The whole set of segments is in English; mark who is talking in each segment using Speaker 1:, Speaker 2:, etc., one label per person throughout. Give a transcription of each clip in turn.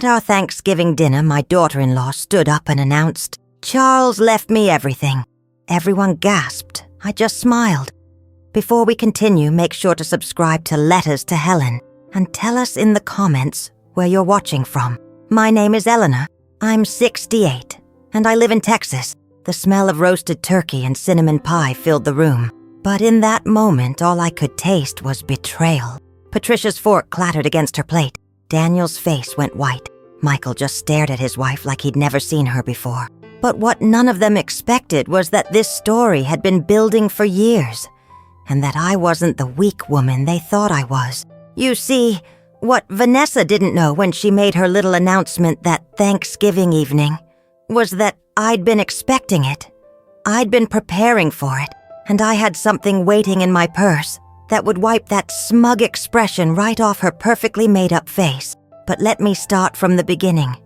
Speaker 1: At our Thanksgiving dinner, my daughter-in-law stood up and announced, "Charles left me everything." Everyone gasped. I just smiled. Before we continue, make sure to subscribe to Letters to Helen and tell us in the comments where you're watching from. My name is Eleanor. I'm 68, and I live in Texas. The smell of roasted turkey and cinnamon pie filled the room. But in that moment, all I could taste was betrayal. Patricia's fork clattered against her plate. Daniel's face went white. Michael just stared at his wife like he'd never seen her before. But what none of them expected was that this story had been building for years, and that I wasn't the weak woman they thought I was. You see, what Vanessa didn't know when she made her little announcement that Thanksgiving evening was that I'd been expecting it. I'd been preparing for it, and I had something waiting in my purse that would wipe that smug expression right off her perfectly made-up face. But let me start from the beginning,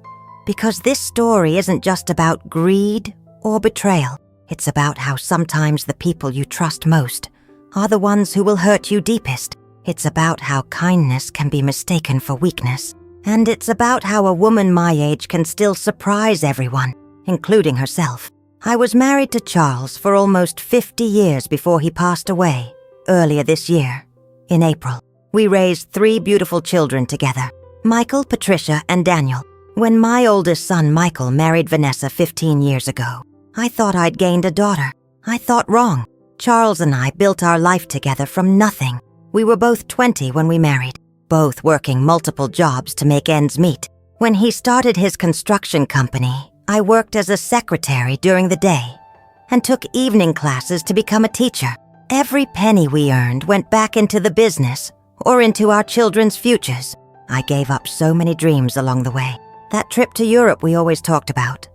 Speaker 1: because this story isn't just about greed or betrayal. It's about how sometimes the people you trust most are the ones who will hurt you deepest. It's about how kindness can be mistaken for weakness. And it's about how a woman my age can still surprise everyone, including herself. I was married to Charles for almost 50 years before he passed away, earlier this year, in April. We raised 3 beautiful children together, Michael, Patricia, and Daniel. When my oldest son, Michael, married Vanessa 15 years ago, I thought I'd gained a daughter. I thought wrong. Charles and I built our life together from nothing. We were both 20 when we married, both working multiple jobs to make ends meet. When he started his construction company, I worked as a secretary during the day and took evening classes to become a teacher. Every penny we earned went back into the business or into our children's futures. I gave up so many dreams along the way. That trip to Europe we always talked about.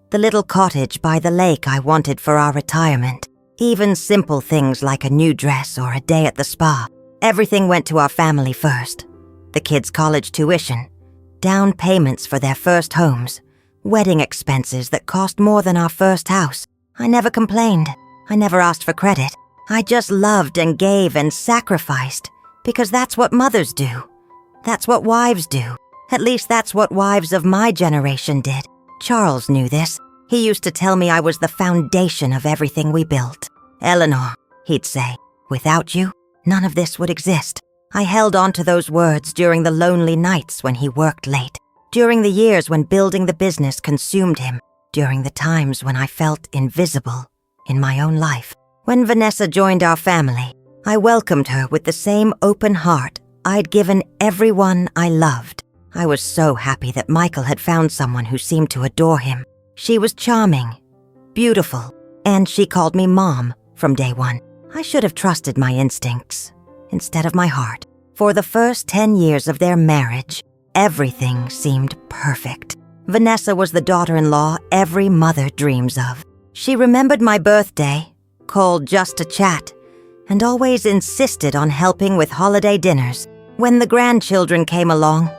Speaker 1: The little cottage by the lake I wanted for our retirement. Even simple things like a new dress or a day at the spa. Everything went to our family first. The kids' college tuition, down payments for their first homes, wedding expenses that cost more than our first house. I never complained. I never asked for credit. I just loved and gave and sacrificed because that's what mothers do. That's what wives do. At least that's what wives of my generation did. Charles knew this. He used to tell me I was the foundation of everything we built. "Eleanor," he'd say, "without you, none of this would exist." I held on to those words during the lonely nights when he worked late, during the years when building the business consumed him, during the times when I felt invisible in my own life. When Vanessa joined our family, I welcomed her with the same open heart I'd given everyone I loved. I was so happy that Michael had found someone who seemed to adore him. She was charming, beautiful, and she called me Mom from day one. I should have trusted my instincts instead of my heart. For the first 10 years of their marriage, everything seemed perfect. Vanessa was the daughter-in-law every mother dreams of. She remembered my birthday, called just to chat, and always insisted on helping with holiday dinners. When the grandchildren came along,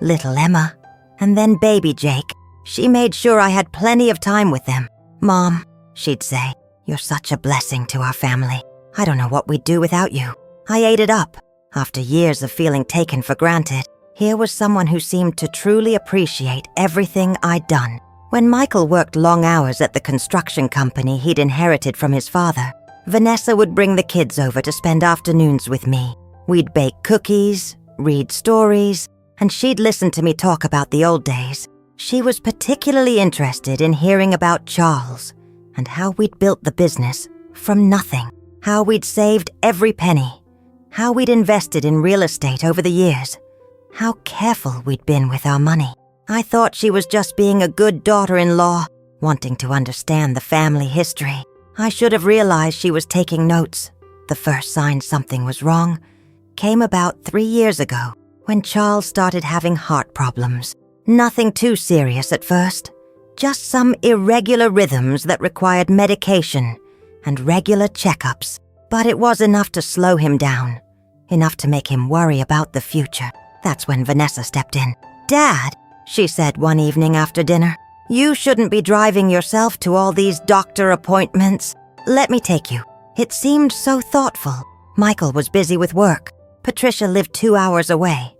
Speaker 1: little Emma, and then baby Jake, she made sure I had plenty of time with them. "Mom," she'd say, "you're such a blessing to our family. I don't know what we'd do without you." I ate it up. After years of feeling taken for granted, here was someone who seemed to truly appreciate everything I'd done. When Michael worked long hours at the construction company he'd inherited from his father, Vanessa would bring the kids over to spend afternoons with me. We'd bake cookies, read stories, and she'd listen to me talk about the old days. She was particularly interested in hearing about Charles and how we'd built the business from nothing, how we'd saved every penny, how we'd invested in real estate over the years, how careful we'd been with our money. I thought she was just being a good daughter-in-law, wanting to understand the family history. I should have realized she was taking notes. The first sign something was wrong came about 3 years ago when Charles started having heart problems. Nothing too serious at first, just some irregular rhythms that required medication and regular checkups. But it was enough to slow him down, enough to make him worry about the future. That's when Vanessa stepped in. "Dad," she said one evening after dinner, "you shouldn't be driving yourself to all these doctor appointments. Let me take you." It seemed so thoughtful. Michael was busy with work. Patricia lived 2 hours away,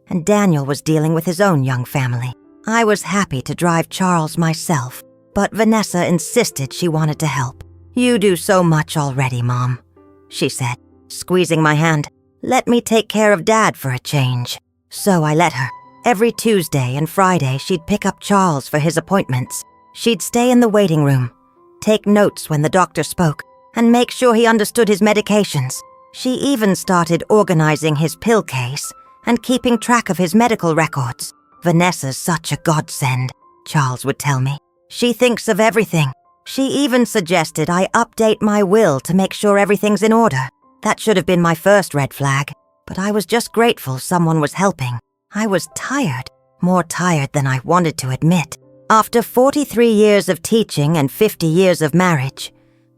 Speaker 1: and Daniel was dealing with his own young family. I was happy to drive Charles myself, but Vanessa insisted she wanted to help. "You do so much already, Mom," she said, squeezing my hand. "Let me take care of Dad for a change." So I let her. Every Tuesday and Friday, she'd pick up Charles for his appointments. She'd stay in the waiting room, take notes when the doctor spoke, and make sure he understood his medications. She even started organizing his pill case and keeping track of his medical records. "Vanessa's such a godsend," Charles would tell me. "She thinks of everything. She even suggested I update my will to make sure everything's in order. That should have been my first red flag, but I was just grateful someone was helping. I was tired, more tired than I wanted to admit. After 43 years of teaching and 50 years of marriage,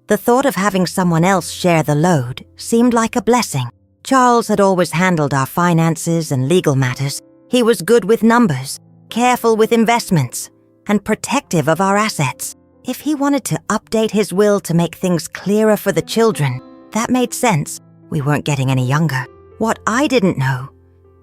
Speaker 1: the thought of having someone else share the load seemed like a blessing. Charles had always handled our finances and legal matters. He was good with numbers, careful with investments, and protective of our assets. If he wanted to update his will to make things clearer for the children, that made sense. We weren't getting any younger. What I didn't know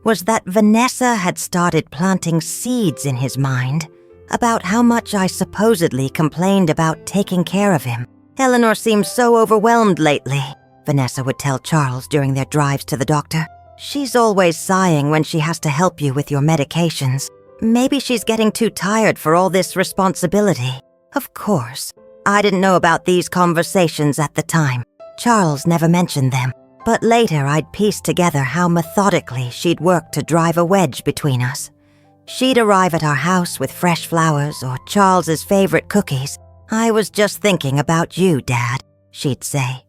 Speaker 1: was that Vanessa had started planting seeds in his mind about how much I supposedly complained about taking care of him. "Eleanor seems so overwhelmed lately," Vanessa would tell Charles during their drives to the doctor. "She's always sighing when she has to help you with your medications. Maybe she's getting too tired for all this responsibility." Of course, I didn't know about these conversations at the time. Charles never mentioned them, but later I'd pieced together how methodically she'd worked to drive a wedge between us. She'd arrive at our house with fresh flowers or Charles's favorite cookies. "I was just thinking about you, Dad," she'd say,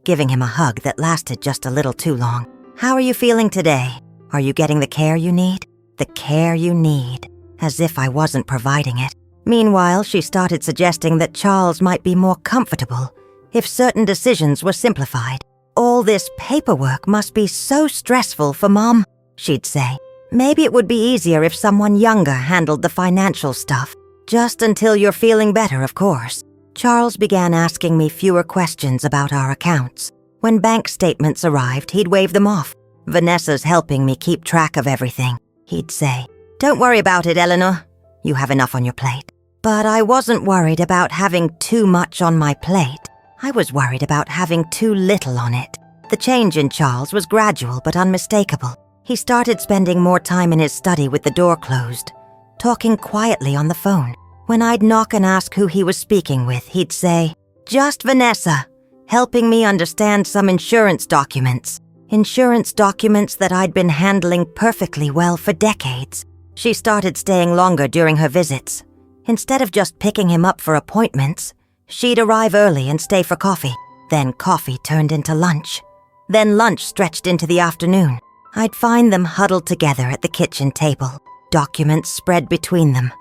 Speaker 1: giving him a hug that lasted just a little too long. "How are you feeling today? Are you getting the care you need?" The care you need, as if I wasn't providing it. Meanwhile, she started suggesting that Charles might be more comfortable if certain decisions were simplified. "All this paperwork must be so stressful for Mom," she'd say. "Maybe it would be easier if someone younger handled the financial stuff. Just until you're feeling better, of course." Charles began asking me fewer questions about our accounts. When bank statements arrived, he'd wave them off. "Vanessa's helping me keep track of everything," he'd say. "Don't worry about it, Eleanor. You have enough on your plate." But I wasn't worried about having too much on my plate. I was worried about having too little on it. The change in Charles was gradual but unmistakable. He started spending more time in his study with the door closed, talking quietly on the phone. When I'd knock and ask who he was speaking with, he'd say, "Just Vanessa, helping me understand some insurance documents." Insurance documents that I'd been handling perfectly well for decades. She started staying longer during her visits. Instead of just picking him up for appointments, she'd arrive early and stay for coffee. Then coffee turned into lunch. Then lunch stretched into the afternoon. I'd find them huddled together at the kitchen table, documents spread between them,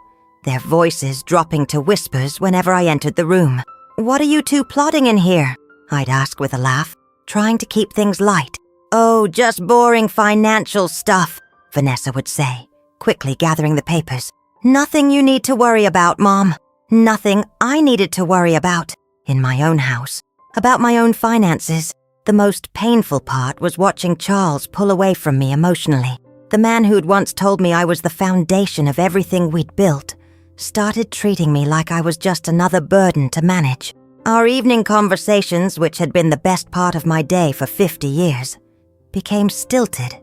Speaker 1: their voices dropping to whispers whenever I entered the room. "What are you two plotting in here?" I'd ask with a laugh, trying to keep things light. "Oh, just boring financial stuff," Vanessa would say, quickly gathering the papers. "Nothing you need to worry about, Mom. Nothing I needed to worry about in my own house. About my own finances. The most painful part was watching Charles pull away from me emotionally. The man who'd once told me I was the foundation of everything we'd built started treating me like I was just another burden to manage. Our evening conversations, which had been the best part of my day for 50 years, became stilted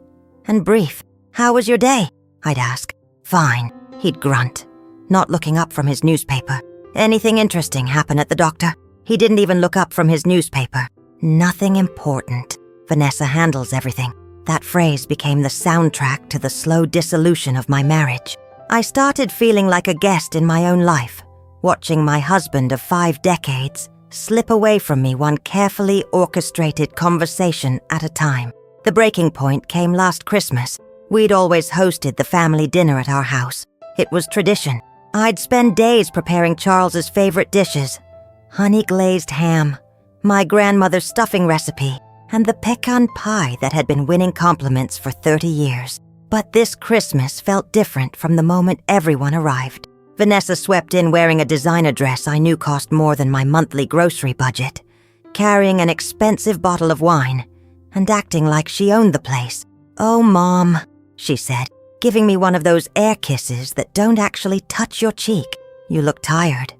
Speaker 1: and brief. "How was your day?" I'd ask. "Fine," he'd grunt, not looking up from his newspaper. "Anything interesting happen at the doctor?" He didn't even look up from his newspaper. "Nothing important. Vanessa handles everything." That phrase became the soundtrack to the slow dissolution of my marriage. I started feeling like a guest in my own life, watching my husband of 5 decades slip away from me one carefully orchestrated conversation at a time. The breaking point came last Christmas. We'd always hosted the family dinner at our house. It was tradition. I'd spend days preparing Charles's favorite dishes, honey-glazed ham, my grandmother's stuffing recipe, and the pecan pie that had been winning compliments for 30 years. But this Christmas felt different from the moment everyone arrived. Vanessa swept in wearing a designer dress I knew cost more than my monthly grocery budget, carrying an expensive bottle of wine, and acting like she owned the place. "Oh, Mom," she said, giving me one of those air kisses that don't actually touch your cheek. You look tired.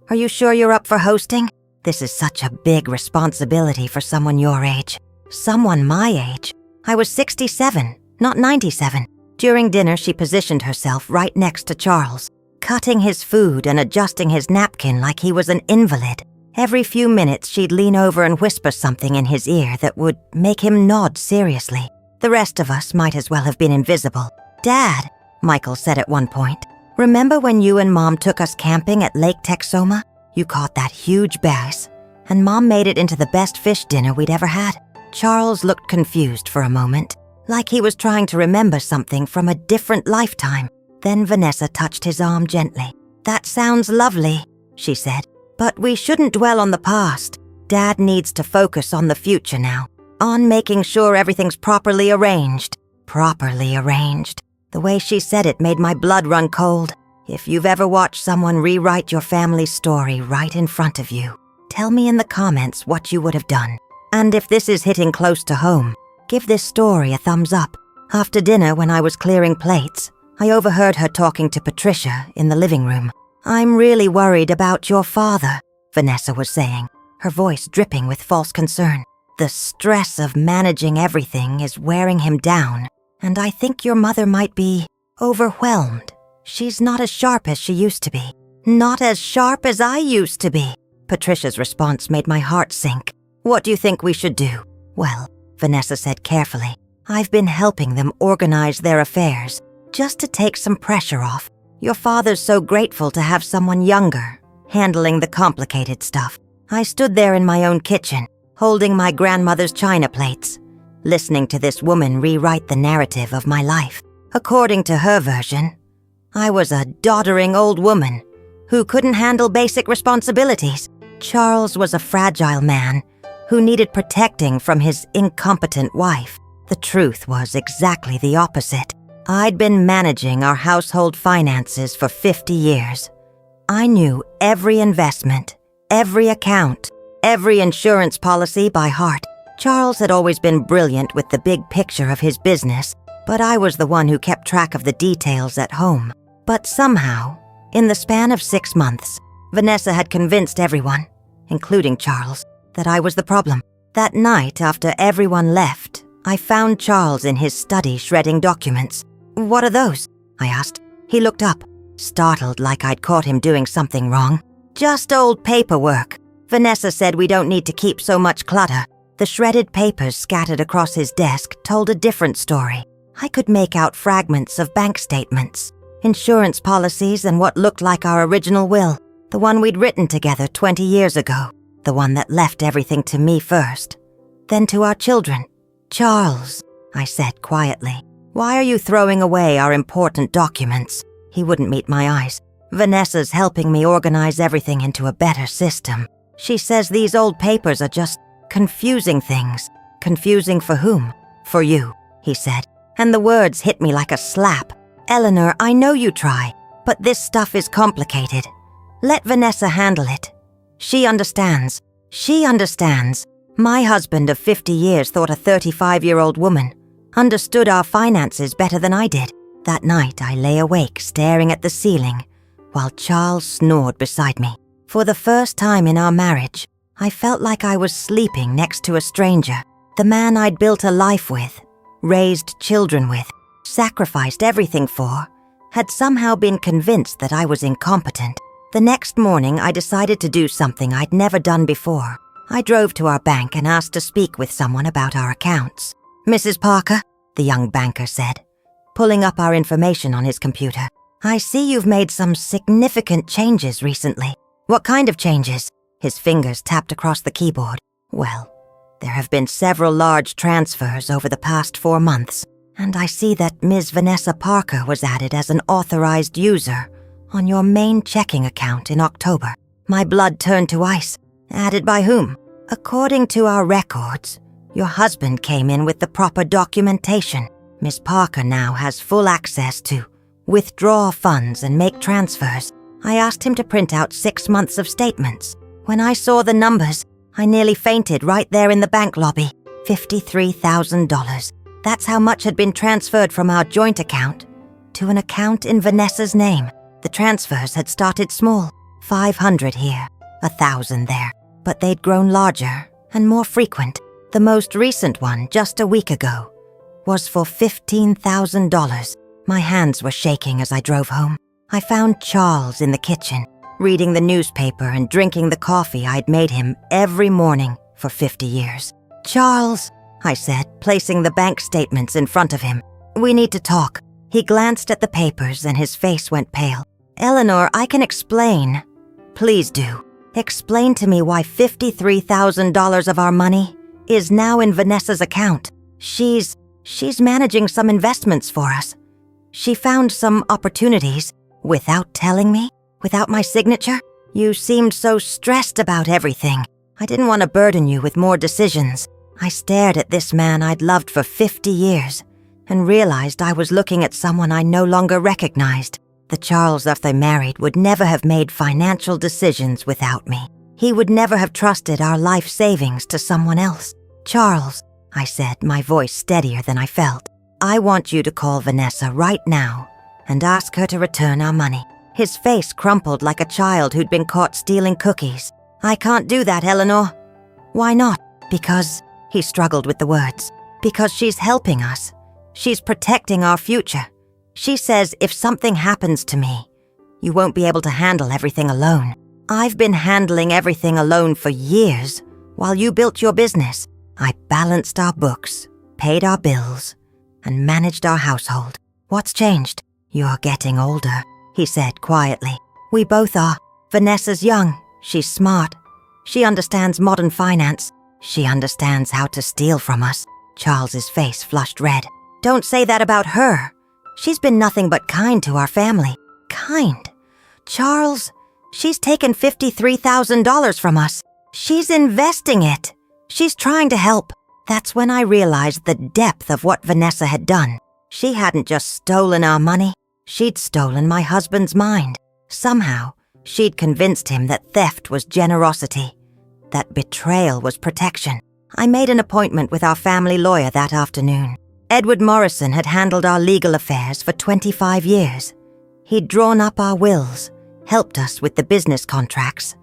Speaker 1: Are you sure you're up for hosting? This is such a big responsibility for someone your age. Someone my age. I was 67, not 97. During dinner, she positioned herself right next to Charles, cutting his food and adjusting his napkin like he was an invalid. Every few minutes, she'd lean over and whisper something in his ear that would make him nod seriously. The rest of us might as well have been invisible. "Dad," Michael said at one point, "remember when you and Mom took us camping at Lake Texoma? You caught that huge bass, and Mom made it into the best fish dinner we'd ever had." Charles looked confused for a moment, like he was trying to remember something from a different lifetime. Then Vanessa touched his arm gently. "That sounds lovely," she said, "but we shouldn't dwell on the past. Dad needs to focus on the future now, on making sure everything's properly arranged." Properly arranged. The way she said it made my blood run cold. If you've ever watched someone rewrite your family's story right in front of you, tell me in the comments what you would have done. And if this is hitting close to home, give this story a thumbs up. After dinner, when I was clearing plates, I overheard her talking to Patricia in the living room. "I'm really worried about your father," Vanessa was saying, her voice dripping with false concern. "The stress of managing everything is wearing him down, and I think your mother might be overwhelmed. She's not as sharp as she used to be." "Not as sharp as I used to be." Patricia's response made my heart sink. "What do you think we should do?" "Well," Vanessa said carefully, "I've been helping them organize their affairs, just to take some pressure off. Your father's so grateful to have someone younger, handling the complicated stuff." I stood there in my own kitchen, holding my grandmother's china plates, listening to this woman rewrite the narrative of my life. According to her version, I was a doddering old woman who couldn't handle basic responsibilities. Charles was a fragile man who needed protecting from his incompetent wife. The truth was exactly the opposite. I'd been managing our household finances for 50 years. I knew every investment, every account, every insurance policy by heart. Charles had always been brilliant with the big picture of his business, but I was the one who kept track of the details at home. But somehow, in the span of 6 months, Vanessa had convinced everyone, including Charles, that I was the problem. That night, after everyone left, I found Charles in his study shredding documents. "What are those?" I asked. He looked up, startled like I'd caught him doing something wrong. "Just old paperwork. Vanessa said we don't need to keep so much clutter." The shredded papers scattered across his desk told a different story. I could make out fragments of bank statements, insurance policies, and what looked like our original will, the one we'd written together 20 years ago, the one that left everything to me first, then to our children. "Charles," I said quietly, "why are you throwing away our important documents?" He wouldn't meet my eyes. "Vanessa's helping me organize everything into a better system. She says these old papers are just confusing things." "Confusing for whom?" "For you," he said, and the words hit me like a slap. "Eleanor, I know you try, but this stuff is complicated. Let Vanessa handle it. She understands. She understands. My husband of 50 years thought a 35-year-old woman understood our finances better than I did." That night, I lay awake staring at the ceiling while Charles snored beside me. For the first time in our marriage, I felt like I was sleeping next to a stranger. The man I'd built a life with, raised children with, sacrificed everything for, had somehow been convinced that I was incompetent. The next morning, I decided to do something I'd never done before. I drove to our bank and asked to speak with someone about our accounts. "Mrs. Parker," the young banker said, pulling up our information on his computer, "I see you've made some significant changes recently." "What kind of changes?" His fingers tapped across the keyboard. "Well, there have been several large transfers over the past 4 months, and I see that Ms. Vanessa Parker was added as an authorized user on your main checking account in October." My blood turned to ice. "Added by whom?" "According to our records, your husband came in with the proper documentation. Ms. Parker now has full access to withdraw funds and make transfers. I asked him to print out 6 months of statements. When I saw the numbers, I nearly fainted right there in the bank lobby. $53,000. That's how much had been transferred from our joint account to an account in Vanessa's name. The transfers had started small, 500 here, 1,000 there, but they'd grown larger and more frequent. The most recent one, just a week ago, was for $15,000. My hands were shaking as I drove home. I found Charles in the kitchen, reading the newspaper and drinking the coffee I'd made him every morning for 50 years. "Charles," I said, placing the bank statements in front of him. "We need to talk." He glanced at the papers and his face went pale. "Eleanor, I can explain." "Please do. Explain to me why $53,000 of our money is now in Vanessa's account. She's managing some investments for us. She found some opportunities without telling me, without my signature. You seemed so stressed about everything. I didn't want to burden you with more decisions." I stared at this man I'd loved for 50 years and realized I was looking at someone I no longer recognized. The Charles that they married would never have made financial decisions without me. He would never have trusted our life savings to someone else. "Charles," I said, my voice steadier than I felt, "I want you to call Vanessa right now and ask her to return our money." His face crumpled like a child who'd been caught stealing cookies. "I can't do that, Eleanor." "Why not?" "Because," he struggled with the words, "because she's helping us. She's protecting our future. She says if something happens to me, you won't be able to handle everything alone. I've been handling everything alone for years while you built your business. I balanced our books, paid our bills, and managed our household. What's changed?" "You're getting older," he said quietly. "We both are. Vanessa's young. She's smart. She understands modern finance. She understands how to steal from us." Charles's face flushed red. "Don't say that about her. She's been nothing but kind to our family." "Kind? Charles, she's taken $53,000 from us. She's investing it. She's trying to help." That's when I realized the depth of what Vanessa had done. She hadn't just stolen our money. She'd stolen my husband's mind. Somehow, she'd convinced him that theft was generosity, that betrayal was protection. I made an appointment with our family lawyer that afternoon. Edward Morrison had handled our legal affairs for 25 years. He'd drawn up our wills, helped us with the business contracts,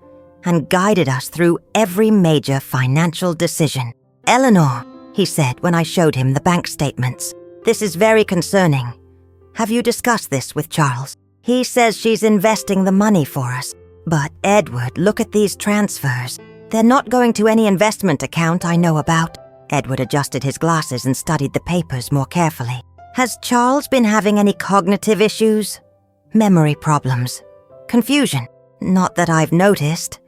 Speaker 1: and guided us through every major financial decision. "Eleanor," he said when I showed him the bank statements, "this is very concerning. Have you discussed this with Charles? He says she's investing the money for us. But Edward, look at these transfers. They're not going to any investment account I know about." Edward adjusted his glasses and studied the papers more carefully. "Has Charles been having any cognitive issues? Memory problems? Confusion? Not that I've noticed.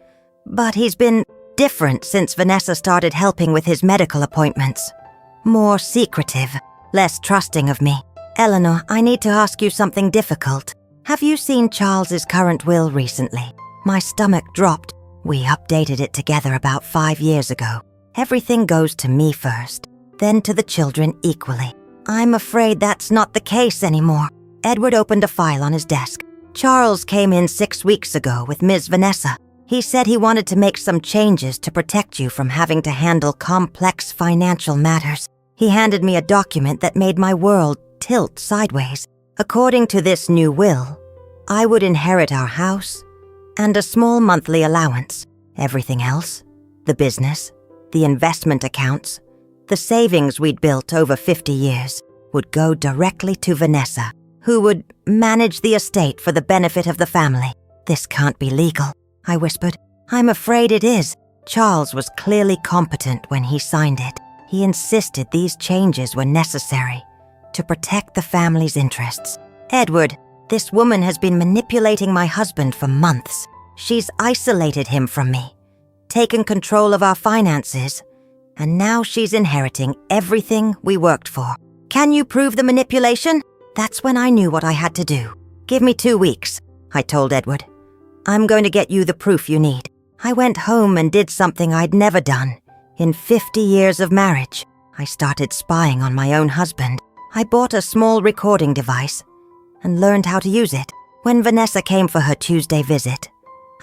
Speaker 1: But he's been different since Vanessa started helping with his medical appointments. More secretive, less trusting of me. Eleanor, I need to ask you something difficult. Have you seen Charles's current will recently?" My stomach dropped. "We updated it together about 5 years ago. Everything goes to me first, then to the children equally. I'm afraid that's not the case anymore." Edward opened a file on his desk. "Charles came in 6 weeks ago with Ms. Vanessa. He said he wanted to make some changes to protect you from having to handle complex financial matters. He handed me a document that made my world tilt sideways. According to this new will, I would inherit our house and a small monthly allowance. Everything else, the business, the investment accounts, the savings we'd built over 50 years, would go directly to Vanessa, who would manage the estate for the benefit of the family." "This can't be legal," I whispered. "I'm afraid it is." Charles was clearly competent when he signed it. He insisted these changes were necessary to protect the family's interests. "Edward, this woman has been manipulating my husband for months. She's isolated him from me, taken control of our finances, and now she's inheriting everything we worked for. Can you prove the manipulation?" That's when I knew what I had to do. "Give me 2 weeks, I told Edward. "I'm going to get you the proof you need." I went home and did something I'd never done in 50 years of marriage. I started spying on my own husband. I bought a small recording device and learned how to use it. When Vanessa came for her Tuesday visit,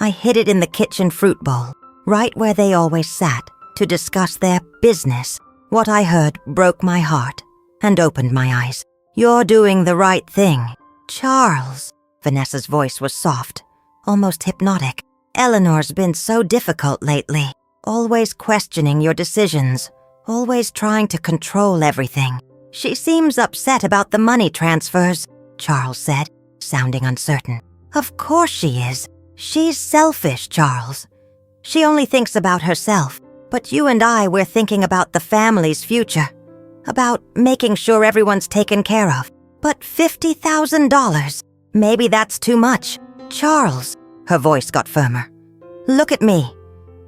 Speaker 1: I hid it in the kitchen fruit bowl, right where they always sat, to discuss their business. What I heard broke my heart and opened my eyes. "You're doing the right thing," Charles. Vanessa's voice was soft, almost hypnotic. Eleanor's been so difficult lately, always questioning your decisions, always trying to control everything. She seems upset about the money transfers, Charles said, sounding uncertain. Of course she is. She's selfish, Charles. She only thinks about herself, but you and we're thinking about the family's future, about making sure everyone's taken care of. But $50,000, maybe that's too much. Charles, her voice got firmer. Look at me.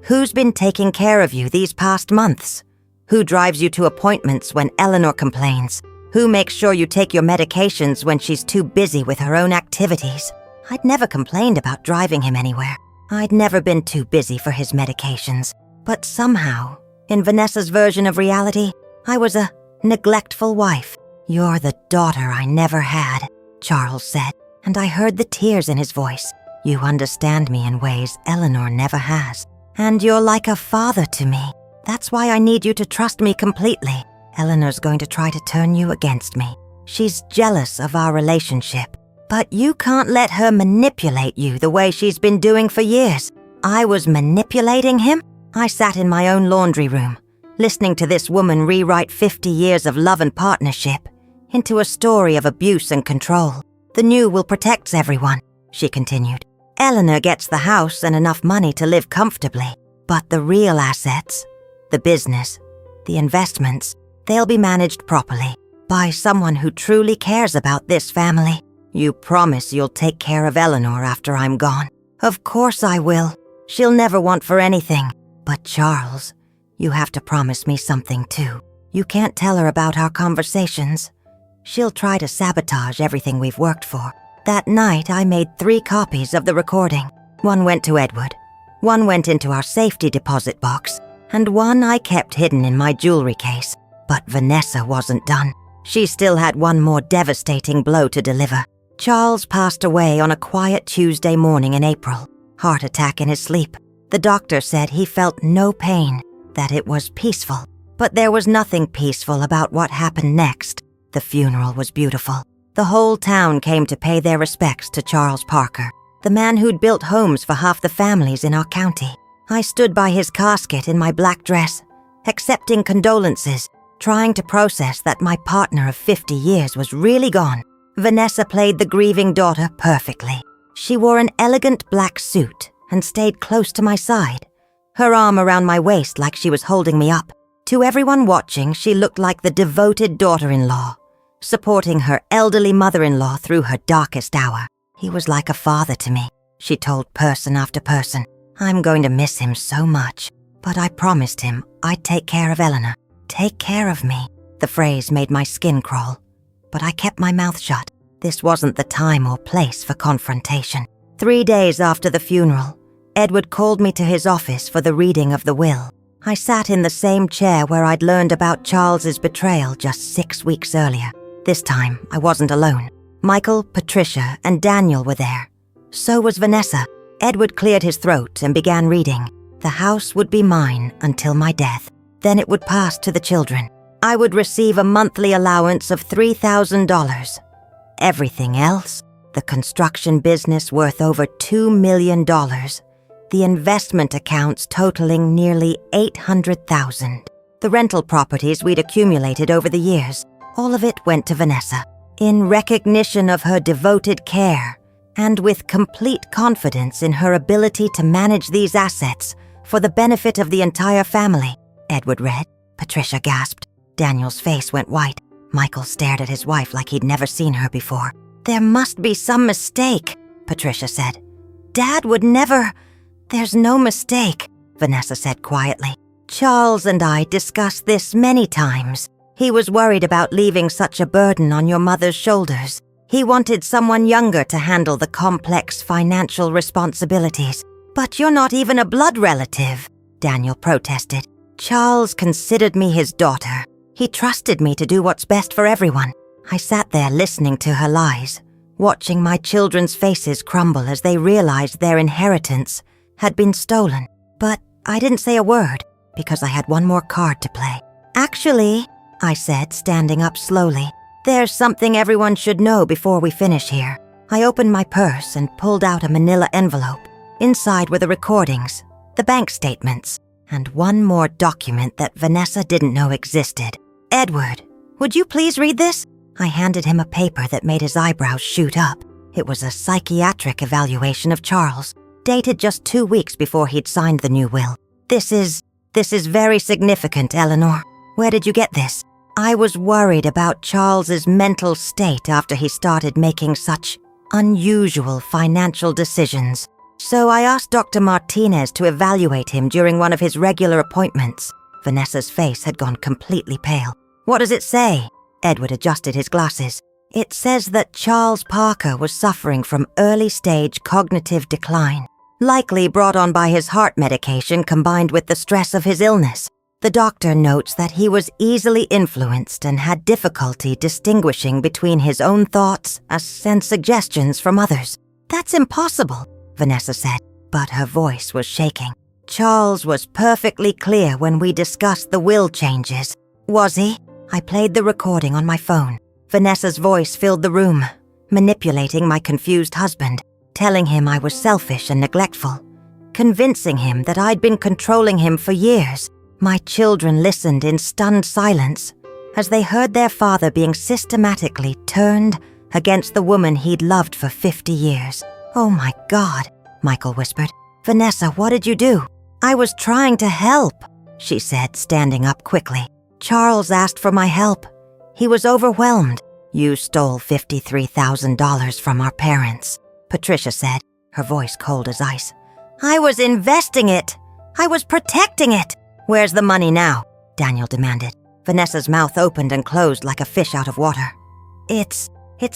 Speaker 1: Who's been taking care of you these past months? Who drives you to appointments when Eleanor complains? Who makes sure you take your medications when she's too busy with her own activities? I'd never complained about driving him anywhere. I'd never been too busy for his medications. But somehow, in Vanessa's version of reality, I was a neglectful wife. You're the daughter I never had, Charles said, and I heard the tears in his voice. You understand me in ways Eleanor never has. And you're like a father to me. That's why I need you to trust me completely. Eleanor's going to try to turn you against me. She's jealous of our relationship. But you can't let her manipulate you the way she's been doing for years. I was manipulating him? I sat in my own laundry room, listening to this woman rewrite 50 years of love and partnership into a story of abuse and control. The new will protect everyone, she continued. Eleanor gets the house and enough money to live comfortably. But the real assets, the business, the investments, they'll be managed properly by someone who truly cares about this family. You promise you'll take care of Eleanor after I'm gone. Of course I will. She'll never want for anything. But Charles, you have to promise me something too. You can't tell her about our conversations. She'll try to sabotage everything we've worked for. That night I made 3 copies of the recording. One went to Edward. One went into our safety deposit box. And one I kept hidden in my jewelry case. But Vanessa wasn't done. She still had one more devastating blow to deliver. Charles passed away on a quiet Tuesday morning in April. Heart attack in his sleep. The doctor said he felt no pain, that it was peaceful. But there was nothing peaceful about what happened next. The funeral was beautiful. The whole town came to pay their respects to Charles Parker, the man who'd built homes for half the families in our county. I stood by his casket in my black dress, accepting condolences, trying to process that my partner of 50 years was really gone. Vanessa played the grieving daughter perfectly. She wore an elegant black suit and stayed close to my side, her arm around my waist like she was holding me up. To everyone watching, she looked like the devoted daughter-in-law, supporting her elderly mother-in-law through her darkest hour. He was like a father to me, she told person after person. I'm going to miss him so much, but I promised him I'd take care of Eleanor. Take care of me. The phrase made my skin crawl, but I kept my mouth shut. This wasn't the time or place for confrontation. 3 days after the funeral, Edward called me to his office for the reading of the will. I sat in the same chair where I'd learned about Charles's betrayal just 6 weeks earlier. This time, I wasn't alone. Michael, Patricia, and Daniel were there. So was Vanessa. Edward cleared his throat and began reading. The house would be mine until my death. Then it would pass to the children. I would receive a monthly allowance of $3,000. Everything else, the construction business worth over $2 million, the investment accounts totaling nearly $800,000, the rental properties we'd accumulated over the years, all of it went to Vanessa. In recognition of her devoted care, and with complete confidence in her ability to manage these assets for the benefit of the entire family, Edward read. Patricia gasped. Daniel's face went white. Michael stared at his wife like he'd never seen her before. There must be some mistake, Patricia said. Dad would never... There's no mistake, Vanessa said quietly. Charles and I discussed this many times. He was worried about leaving such a burden on your mother's shoulders. He wanted someone younger to handle the complex financial responsibilities. But you're not even a blood relative, Daniel protested. Charles considered me his daughter. He trusted me to do what's best for everyone. I sat there listening to her lies, watching my children's faces crumble as they realized their inheritance had been stolen. But I didn't say a word because I had one more card to play. Actually, I said, standing up slowly, There's something everyone should know before we finish here. I opened my purse and pulled out a manila envelope. Inside were the recordings, the bank statements, and one more document that Vanessa didn't know existed. Edward, would you please read this? I handed him a paper that made his eyebrows shoot up. It was a psychiatric evaluation of Charles, dated just 2 weeks before he'd signed the new will. This is very significant, Eleanor. Where did you get this? I was worried about Charles's mental state after he started making such unusual financial decisions. So I asked Dr. Martinez to evaluate him during one of his regular appointments. Vanessa's face had gone completely pale. What does it say? Edward adjusted his glasses. It says that Charles Parker was suffering from early-stage cognitive decline, likely brought on by his heart medication combined with the stress of his illness. The doctor notes that he was easily influenced and had difficulty distinguishing between his own thoughts and suggestions from others. That's impossible, Vanessa said, but her voice was shaking. Charles was perfectly clear when we discussed the will changes. Was he? I played the recording on my phone. Vanessa's voice filled the room, manipulating my confused husband, telling him I was selfish and neglectful, convincing him that I'd been controlling him for years. My children listened in stunned silence as they heard their father being systematically turned against the woman he'd loved for 50 years. Oh my God, Michael whispered. Vanessa, what did you do? I was trying to help, she said, standing up quickly. Charles asked for my help. He was overwhelmed. You stole $53,000 from our parents, Patricia said, her voice cold as ice. I was investing it. I was protecting it. Where's the money now? Daniel demanded. Vanessa's mouth opened and closed like a fish out of water. It's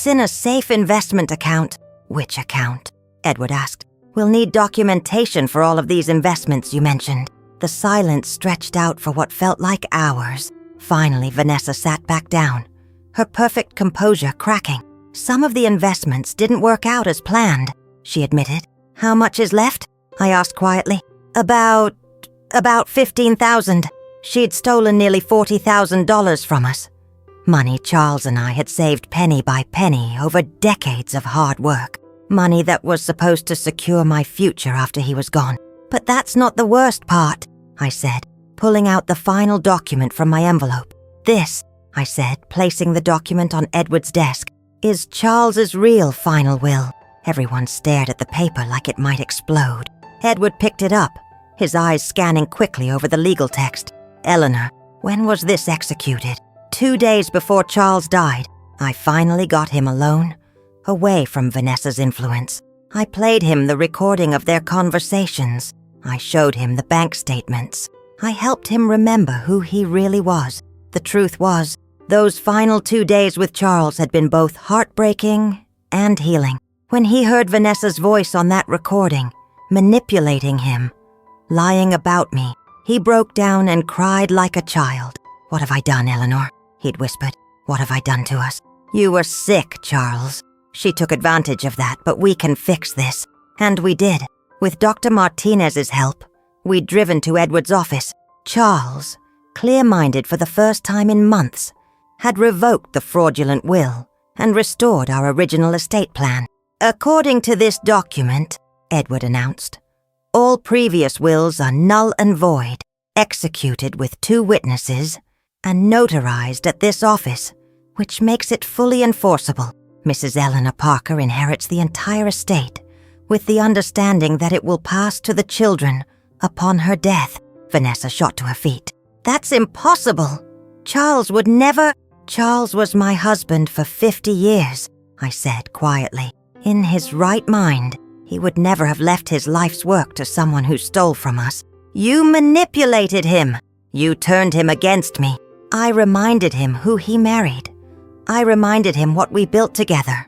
Speaker 1: in a safe investment account. Which account? Edward asked. We'll need documentation for all of these investments you mentioned. The silence stretched out for what felt like hours. Finally, Vanessa sat back down, her perfect composure cracking. Some of the investments didn't work out as planned, she admitted. How much is left? I asked quietly. About $15,000. She'd stolen nearly $40,000 from us. Money Charles and I had saved penny by penny over decades of hard work. Money that was supposed to secure my future after he was gone. But that's not the worst part, I said, pulling out the final document from my envelope. This, I said, placing the document on Edward's desk, is Charles's real final will. Everyone stared at the paper like it might explode. Edward picked it up, his eyes scanning quickly over the legal text. Eleanor, when was this executed? 2 days before Charles died. I finally got him alone, away from Vanessa's influence. I played him the recording of their conversations. I showed him the bank statements. I helped him remember who he really was. The truth was, those final 2 days with Charles had been both heartbreaking and healing. When he heard Vanessa's voice on that recording, manipulating him, lying about me, he broke down and cried like a child. What have I done, Eleanor? He'd whispered. What have I done to us? You were sick, Charles. She took advantage of that, but we can fix this. And we did. With Dr. Martinez's help, we'd driven to Edward's office. Charles, clear-minded for the first time in months, had revoked the fraudulent will and restored our original estate plan. According to this document, Edward announced, all previous wills are null and void, executed with 2 witnesses, and notarized at this office, which makes it fully enforceable. Mrs. Eleanor Parker inherits the entire estate, with the understanding that it will pass to the children upon her death. Vanessa shot to her feet. That's impossible. Charles would never... Charles was my husband for 50 years, I said quietly. In his right mind, he would never have left his life's work to someone who stole from us. You manipulated him. You turned him against me. I reminded him who he married. I reminded him what we built together.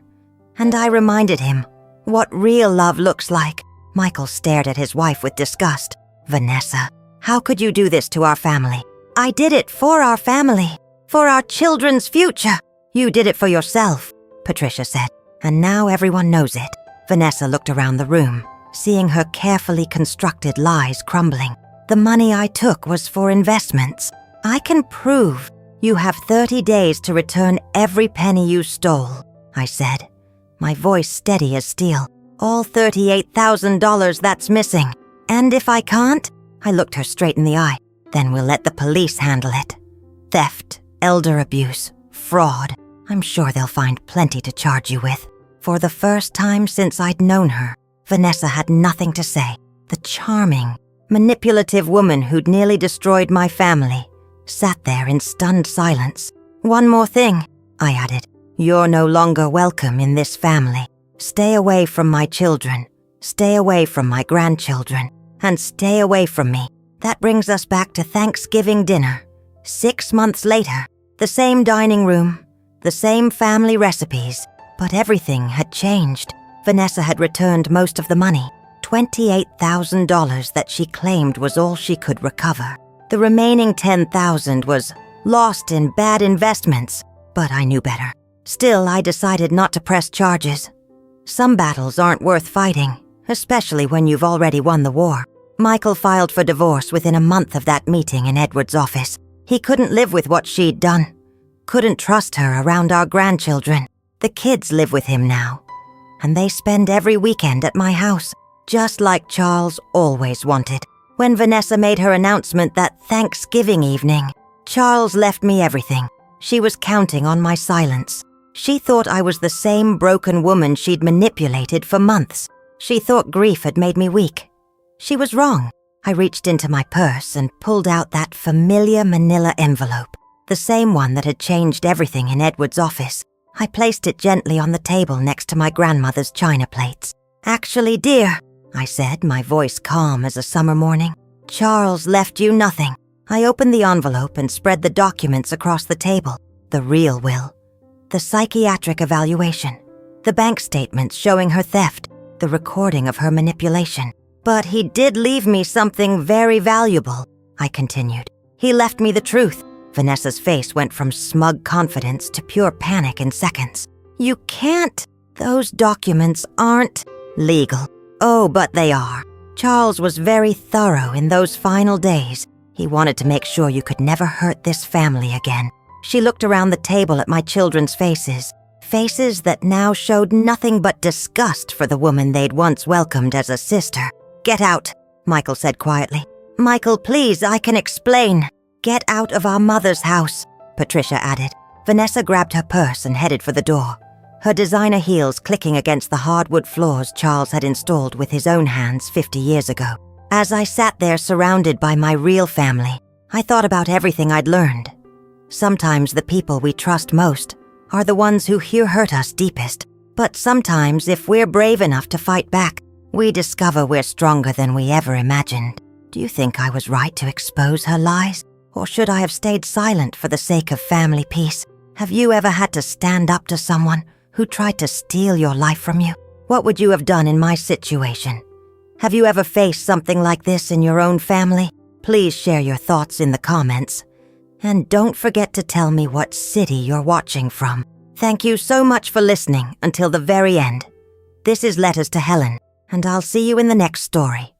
Speaker 1: And I reminded him what real love looks like. Michael stared at his wife with disgust. Vanessa, how could you do this to our family? I did it for our family, for our children's future. You did it for yourself, Patricia said, and now everyone knows it. Vanessa looked around the room, seeing her carefully constructed lies crumbling. The money I took was for investments. I can prove You have 30 days to return every penny you stole, I said, my voice steady as steel. All $38,000 that's missing. And if I can't, I looked her straight in the eye, then we'll let the police handle it. Theft, elder abuse, fraud. I'm sure they'll find plenty to charge you with. For the first time since I'd known her, Vanessa had nothing to say. The charming, manipulative woman who'd nearly destroyed my family sat there in stunned silence. One more thing, I added. You're no longer welcome in this family. Stay away from my children. Stay away from my grandchildren. And stay away from me. That brings us back to Thanksgiving dinner. 6 months later, the same dining room, the same family recipes, but everything had changed. Vanessa had returned most of the money, $28,000 that she claimed was all she could recover. The remaining $10,000 was lost in bad investments, but I knew better. Still, I decided not to press charges. Some battles aren't worth fighting, especially when you've already won the war. Michael filed for divorce within a month of that meeting in Edward's office. He couldn't live with what she'd done. Couldn't trust her around our grandchildren. The kids live with him now, and they spend every weekend at my house, just like Charles always wanted. When Vanessa made her announcement that Thanksgiving evening, Charles left me everything. She was counting on my silence. She thought I was the same broken woman she'd manipulated for months. She thought grief had made me weak. She was wrong. I reached into my purse and pulled out that familiar manila envelope, the same one that had changed everything in Edward's office. I placed it gently on the table next to my grandmother's china plates. Actually, dear, I said, my voice calm as a summer morning, Charles left you nothing. I opened the envelope and spread the documents across the table. The real will. The psychiatric evaluation. The bank statements showing her theft. The recording of her manipulation. But he did leave me something very valuable, I continued. He left me the truth. Vanessa's face went from smug confidence to pure panic in seconds. You can't. Those documents aren't legal. Oh, but they are. Charles was very thorough in those final days. He wanted to make sure you could never hurt this family again. She looked around the table at my children's faces. Faces that now showed nothing but disgust for the woman they'd once welcomed as a sister. Get out, Michael said quietly. Michael, please, I can explain. Get out of our mother's house, Patricia added. Vanessa grabbed her purse and headed for the door, her designer heels clicking against the hardwood floors Charles had installed with his own hands 50 years ago. As I sat there surrounded by my real family, I thought about everything I'd learned. Sometimes the people we trust most are the ones who hurt us deepest. But sometimes, if we're brave enough to fight back, we discover we're stronger than we ever imagined. Do you think I was right to expose her lies? Or should I have stayed silent for the sake of family peace? Have you ever had to stand up to someone who tried to steal your life from you? What would you have done in my situation? Have you ever faced something like this in your own family? Please share your thoughts in the comments. And don't forget to tell me what city you're watching from. Thank you so much for listening until the very end. This is Letters to Helen, and I'll see you in the next story.